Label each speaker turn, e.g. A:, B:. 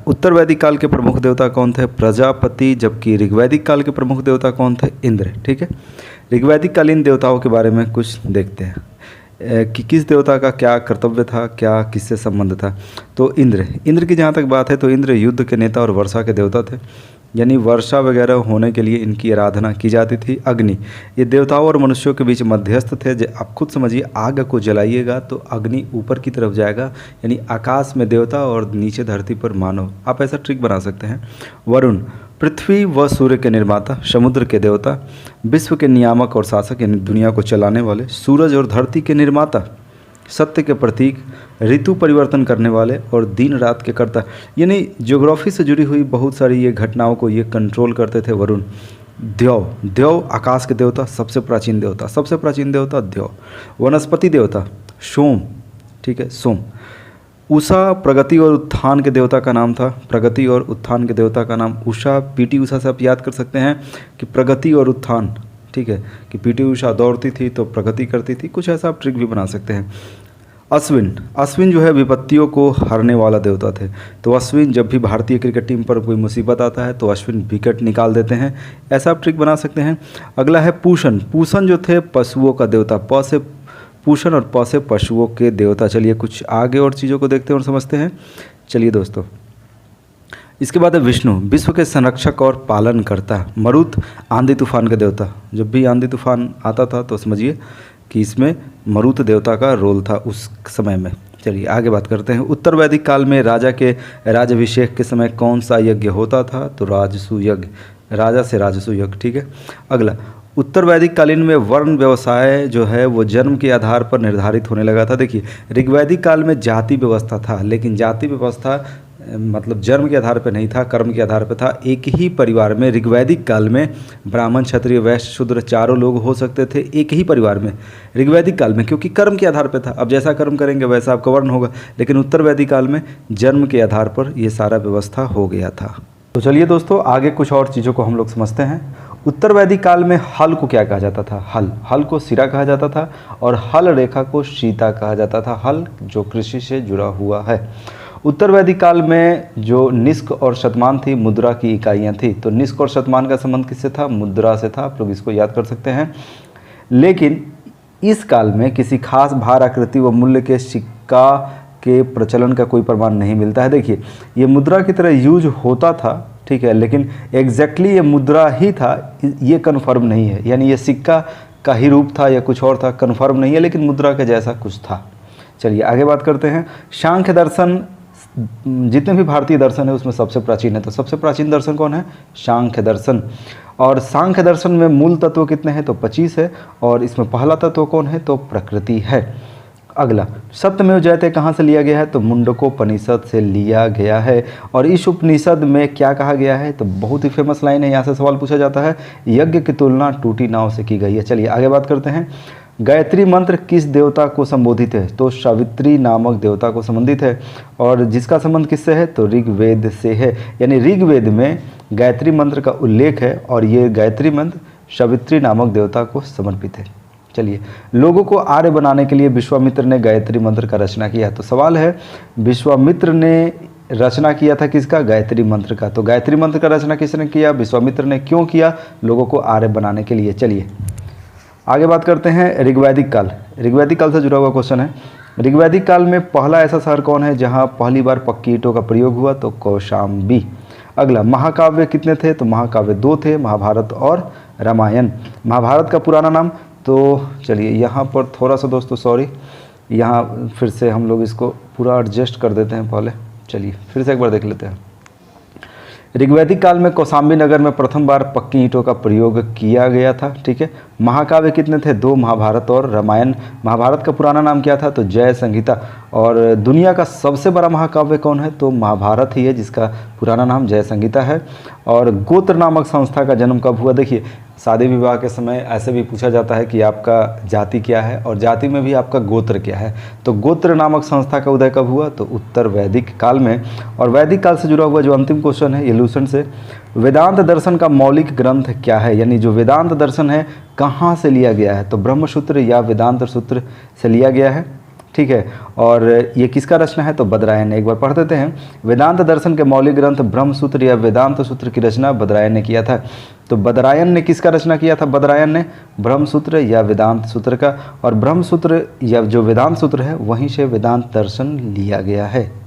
A: उत्तर वैदिक काल के प्रमुख देवता कौन थे? प्रजापति। जबकि ऋग्वैदिक काल के प्रमुख देवता कौन थे? इंद्र। ठीक है, ऋग्वैदिक कालीन देवताओं के बारे में कुछ देखते हैं कि किस देवता का क्या कर्तव्य था, क्या किससे संबंध था। तो इंद्र की जहाँ तक बात है तो इंद्र युद्ध के नेता और वर्षा के देवता थे, यानी वर्षा वगैरह होने के लिए इनकी आराधना की जाती थी। अग्नि, ये देवताओं और मनुष्यों के बीच मध्यस्थ थे। आप खुद समझिए, आग को जलाइएगा तो अग्नि ऊपर की तरफ जाएगा, यानी आकाश में देवता और नीचे धरती पर मानव। आप ऐसा ट्रिक बना सकते हैं। वरुण, पृथ्वी व सूर्य के निर्माता, समुद्र के देवता, विश्व के नियामक और शासक, यानी दुनिया को चलाने वाले। सूरज और धरती के निर्माता, सत्य के प्रतीक, ऋतु परिवर्तन करने वाले और दिन रात के कर्ता, यानी ज्योग्राफी से जुड़ी हुई बहुत सारी ये घटनाओं को ये कंट्रोल करते थे वरुण। देव आकाश के देवता, सबसे प्राचीन देवता देव। वनस्पति देवता सोम, ठीक है, सोम। उषा, प्रगति और उत्थान के देवता का नाम था। प्रगति और उत्थान के देवता का नाम उषा। पीटी उषा से आप याद कर सकते हैं कि प्रगति और उत्थान, ठीक है, कि पीटी उषा दौड़ती थी तो प्रगति करती थी, कुछ ऐसा आप ट्रिक भी बना सकते हैं। अश्विन जो है विपत्तियों को हरने वाला देवता थे। तो अश्विन, जब भी भारतीय क्रिकेट टीम पर कोई मुसीबत आता है तो अश्विन विकेट निकाल देते हैं, ऐसा आप ट्रिक बना सकते हैं। अगला है पूषण जो थे पशुओं का देवता। प से पूषण और प से पशुओं के देवता। चलिए कुछ आगे और चीज़ों को देखते हैं और समझते हैं। चलिए दोस्तों, इसके बाद है विष्णु, विश्व के संरक्षक और पालन करता। मरुत, आंधी तूफान का देवता। जब भी आंधी तूफान आता था तो समझिए कि इसमें मरुत देवता का रोल था उस समय में। चलिए आगे बात करते हैं। उत्तर वैदिक काल में राजा के राजाभिषेक के समय कौन सा यज्ञ होता था? तो राजसूय यज्ञ, राजा से राजसूय यज्ञ। ठीक है, अगला, उत्तर वैदिक कालीन में वर्ण व्यवसाय जो है वो जन्म के आधार पर निर्धारित होने लगा था। देखिए, ऋग्वैदिक काल में जाति व्यवस्था था, लेकिन जाति व्यवस्था मतलब जन्म के आधार पर नहीं था, कर्म के आधार पर था। एक ही परिवार में ऋग्वैदिक काल में ब्राह्मण, क्षत्रिय, वैश्य, शूद्र चारों लोग हो सकते थे एक ही परिवार में ऋग्वैदिक काल में, क्योंकि कर्म के आधार पर था। अब जैसा कर्म करेंगे वैसा आपका वर्ण होगा, लेकिन उत्तर वैदिक काल में जन्म के आधार पर ये सारा व्यवस्था हो गया था। तो चलिए दोस्तों, आगे कुछ और चीज़ों को हम लोग समझते हैं। उत्तर वैदिक काल में हल को क्या कहा जाता था? हल को सिरा कहा जाता था और हल रेखा को शीता कहा जाता था। हल जो कृषि से जुड़ा हुआ है। उत्तर वैदिक काल में जो निष्क और शतमान थी, मुद्रा की इकाइयाँ थी। तो निष्क और शतमान का संबंध किससे था? मुद्रा से था। आप लोग इसको याद कर सकते हैं। लेकिन इस काल में किसी खास भार, आकृति व मूल्य के सिक्का के प्रचलन का कोई प्रमाण नहीं मिलता है। देखिए, ये मुद्रा की तरह यूज होता था, ठीक है, लेकिन एग्जैक्टली ये मुद्रा ही था ये कन्फर्म नहीं है, यानी ये सिक्का का ही रूप था या कुछ और था, कन्फर्म नहीं है, लेकिन मुद्रा के जैसा कुछ था। चलिए आगे बात करते हैं। सांख्य दर्शन, जितने भी भारतीय दर्शन है उसमें सबसे प्राचीन है। तो सबसे प्राचीन दर्शन कौन है? सांख्य दर्शन। और सांख्य दर्शन में मूल तत्व कितने हैं? तो 25 है। और इसमें पहला तत्व कौन है? तो प्रकृति है। अगला, सत्यमेव जयते कहाँ से लिया गया है? तो मुंडकोपनिषद से लिया गया है। और इस उपनिषद में क्या कहा गया है? तो बहुत ही फेमस लाइन है, यहाँ से सवाल पूछा जाता है, यज्ञ की तुलना टूटी नाव से की गई है। चलिए आगे बात करते हैं। गायत्री मंत्र किस देवता को संबोधित है? तो सावित्री नामक देवता को संबंधित है। और जिसका संबंध किससे है? तो ऋग्वेद से है, यानी ऋग्वेद में गायत्री मंत्र का उल्लेख है और ये गायत्री मंत्र सावित्री नामक देवता को समर्पित है। चलिए, लोगों को आर्य बनाने के लिए विश्वामित्र ने गायत्री मंत्र का रचना किया। तो सवाल है, विश्वामित्र ने रचना किया था किसका? गायत्री मंत्र का। तो गायत्री मंत्र का रचना किसने किया? विश्वामित्र ने। क्यों किया? लोगों को आर्य बनाने के लिए। चलिए आगे बात करते हैं। ऋग्वैदिक काल, ऋग्वैदिक काल से जुड़ा हुआ क्वेश्चन है। ऋग्वैदिक काल में पहला ऐसा शहर कौन है जहां पहली बार पक्की ईंटों का प्रयोग हुआ? तो कौशाम्बी। अगला, महाकाव्य कितने थे? तो महाकाव्य 2 थे, महाभारत और रामायण। महाभारत का पुराना नाम, तो चलिए यहाँ पर थोड़ा सा दोस्तों सॉरी, यहाँ फिर से हम लोग इसको पूरा एडजस्ट कर देते हैं पहले। चलिए फिर से एक बार देख लेते हैं। ऋग्वैदिक काल में कौशाम्बी नगर में प्रथम बार पक्की ईंटों का प्रयोग किया गया था। ठीक है, महाकाव्य कितने थे? 2, महाभारत और रामायण। महाभारत का पुराना नाम क्या था? तो जय संहिता। और दुनिया का सबसे बड़ा महाकाव्य कौन है? तो महाभारत ही है, जिसका पुराना नाम जय संहिता है। और गोत्र नामक संस्था का जन्म कब हुआ? देखिए, शादी विवाह के समय ऐसे भी पूछा जाता है कि आपका जाति क्या है, और जाति में भी आपका गोत्र क्या है। तो गोत्र नामक संस्था का उदय कब हुआ? तो उत्तर वैदिक काल में। और वैदिक काल से जुड़ा हुआ जो अंतिम क्वेश्चन है इल्यूशन से, वेदांत दर्शन का मौलिक ग्रंथ क्या है? यानी जो वेदांत दर्शन है कहाँ से लिया गया है? तो ब्रह्मसूत्र या वेदांत सूत्र से लिया गया है। ठीक है। और ये किसका रचना है? तो बदरायन ने। एक बार पढ़ देते हैं। वेदांत दर्शन के मौलिक ग्रंथ ब्रह्मसूत्र या वेदांत सूत्र की रचना बदरायन ने किया था। तो बदरायन ने किसका रचना किया था? बदरायन ने ब्रह्मसूत्र या वेदांत सूत्र का। और ब्रह्मसूत्र या जो वेदांत सूत्र है वहीं से वेदांत दर्शन लिया गया है।